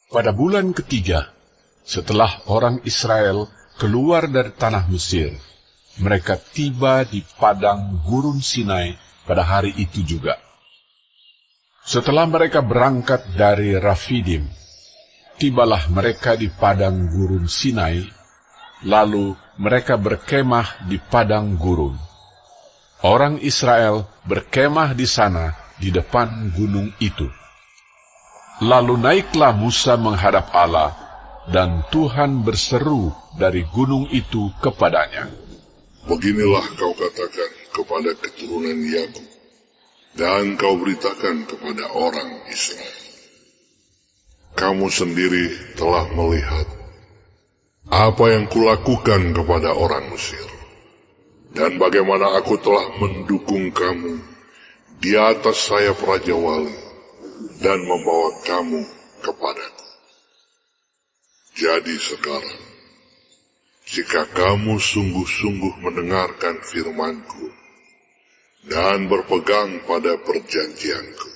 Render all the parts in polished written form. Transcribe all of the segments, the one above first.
Pada bulan ketiga, setelah orang Israel keluar dari tanah Mesir, mereka tiba di padang gurun Sinai pada hari itu juga. Setelah mereka berangkat dari Rafidim, tibalah mereka di padang gurun Sinai, lalu mereka berkemah di padang gurun. Orang Israel berkemah di sana di depan gunung itu. Lalu naiklah Musa menghadap Allah, dan Tuhan berseru dari gunung itu kepadanya. Beginilah kau katakan kepada keturunan Yakub, dan kau beritakan kepada orang Israel. Kamu sendiri telah melihat apa yang kulakukan kepada orang Mesir, dan bagaimana aku telah mendukung kamu di atas sayap Raja Wali, dan membawa kamu kepadaku. Jadi sekarang, jika kamu sungguh-sungguh mendengarkan firman-Ku dan berpegang pada perjanjian-Ku,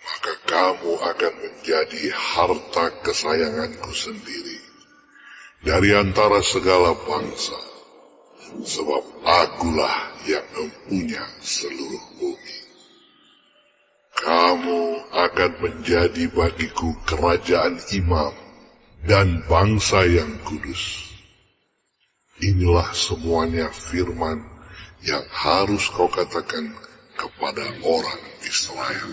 maka kamu akan menjadi harta kesayangan-Ku sendiri dari antara segala bangsa, sebab Akulah yang mempunyai seluruh bumi. Kamu akan menjadi bagiku kerajaan imam dan bangsa yang kudus. Inilah semuanya firman yang harus kau katakan kepada orang Israel.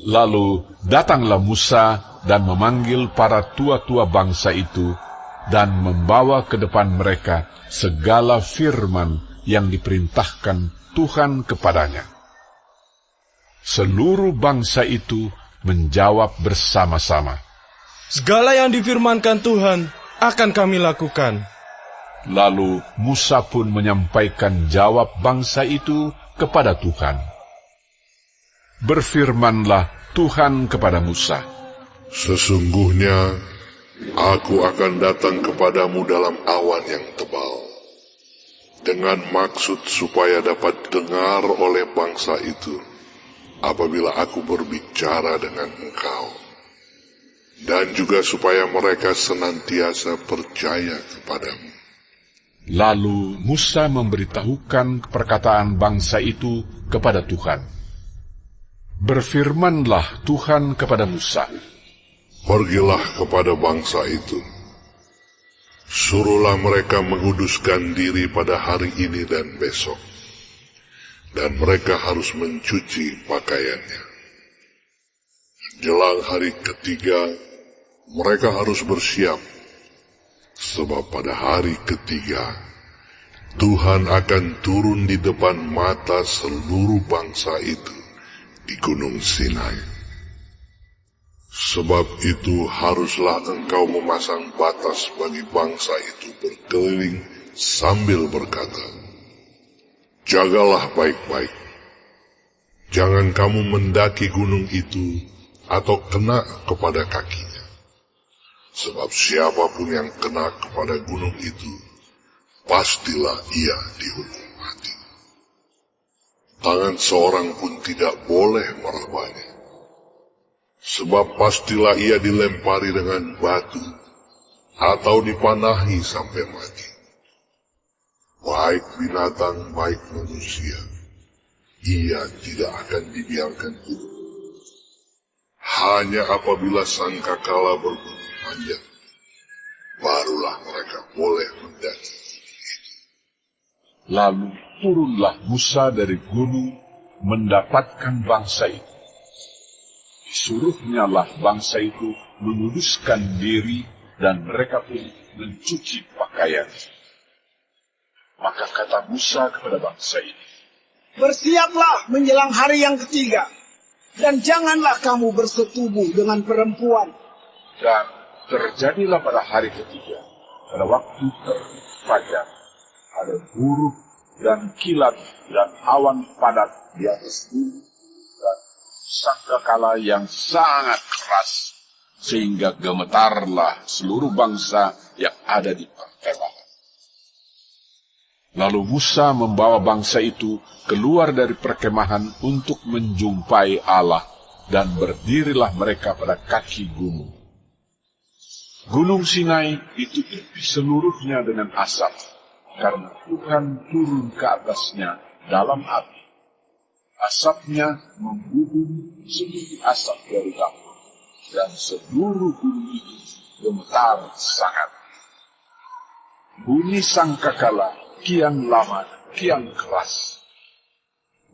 Lalu datanglah Musa dan memanggil para tua-tua bangsa itu, dan membawa ke depan mereka segala firman yang diperintahkan Tuhan kepadanya. Seluruh bangsa itu menjawab bersama-sama, "Segala yang difirmankan Tuhan akan kami lakukan." Lalu Musa pun menyampaikan jawab bangsa itu kepada Tuhan. Berfirmanlah Tuhan kepada Musa, "Sesungguhnya Aku akan datang kepadamu dalam awan yang tebal, dengan maksud supaya dapat dengar oleh bangsa itu apabila aku berbicara dengan engkau, dan juga supaya mereka senantiasa percaya kepadamu." Lalu Musa memberitahukan perkataan bangsa itu kepada Tuhan. Berfirmanlah Tuhan kepada Musa, "Pergilah kepada bangsa itu, suruhlah mereka menguduskan diri pada hari ini dan besok, dan mereka harus mencuci pakaiannya. Jelang hari ketiga, mereka harus bersiap, sebab pada hari ketiga, Tuhan akan turun di depan mata seluruh bangsa itu di Gunung Sinai. Sebab itu haruslah engkau memasang batas bagi bangsa itu berkeliling sambil berkata, jagalah baik-baik. Jangan kamu mendaki gunung itu atau kena kepada kakinya. Sebab siapapun yang kena kepada gunung itu, pastilah ia dihukum mati. Tangan seorang pun tidak boleh merabanya. Sebab pastilah ia dilempari dengan batu, atau dipanahi sampai mati. Baik binatang, baik manusia, ia tidak akan dibiarkan hidup. Hanya apabila sangkakala berbunyi panjang, barulah mereka boleh mendaki. Lalu turunlah Musa dari gunung mendapatkan bangsa itu. Disuruhnyalah bangsa itu menguduskan diri, dan mereka pun mencuci pakaian. Maka kata Musa kepada bangsa ini, "Bersiaplah menjelang hari yang ketiga, dan janganlah kamu bersetubuh dengan perempuan." Dan terjadilah pada hari ketiga, pada waktu terbit fajar, ada buruk dan kilat dan awan padat di atas bumi, dan sangkakala yang sangat keras, sehingga gemetarlah seluruh bangsa yang ada di perkemahan. Lalu Musa membawa bangsa itu keluar dari perkemahan untuk menjumpai Allah dan berdirilah mereka pada kaki gunung. Gunung Sinai ditutupi seluruhnya dengan asap, karena Tuhan turun ke atasnya dalam api. Asapnya membubung seperti asap dari dapur, dan seluruh gunung itu gemetar sangat. Bunyi sangkakala kian lama, kian keras.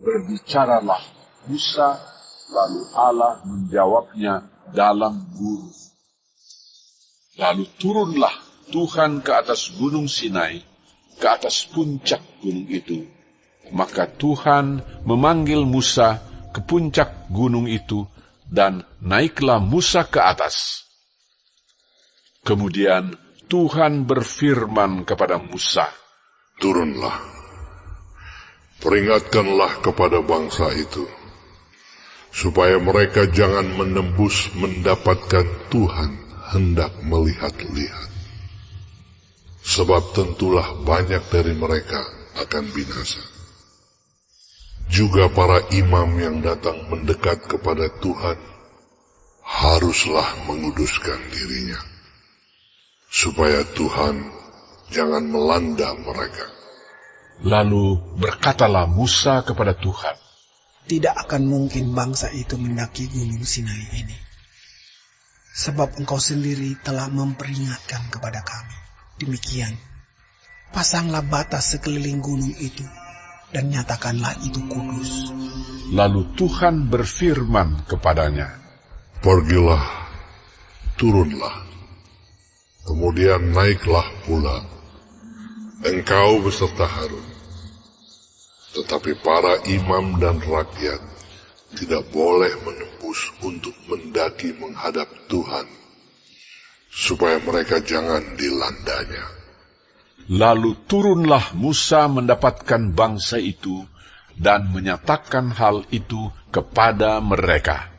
Berbicaralah Musa, lalu Allah menjawabnya dalam gurun. Lalu turunlah Tuhan ke atas gunung Sinai, ke atas puncak gunung itu. Maka Tuhan memanggil Musa ke puncak gunung itu, dan naiklah Musa ke atas. Kemudian Tuhan berfirman kepada Musa, Turunlah, peringatkanlah kepada bangsa itu, supaya mereka jangan menembus mendapatkan Tuhan hendak melihat-lihat. Sebab tentulah banyak dari mereka akan binasa. Juga para imam yang datang mendekat kepada Tuhan haruslah menguduskan dirinya, supaya Tuhan jangan melanda mereka. Lalu berkatalah Musa kepada Tuhan, Tidak akan mungkin bangsa itu mendaki gunung Sinai ini, sebab engkau sendiri telah memperingatkan kepada kami. Demikian, pasanglah batas sekeliling gunung itu, dan nyatakanlah itu kudus. Lalu Tuhan berfirman kepadanya, Pergilah, turunlah, kemudian naiklah pula, engkau beserta Harun. Tetapi para imam dan rakyat tidak boleh menembus untuk mendaki menghadap Tuhan, supaya mereka jangan dilandanya. Lalu turunlah Musa mendapatkan bangsa itu dan menyatakan hal itu kepada mereka.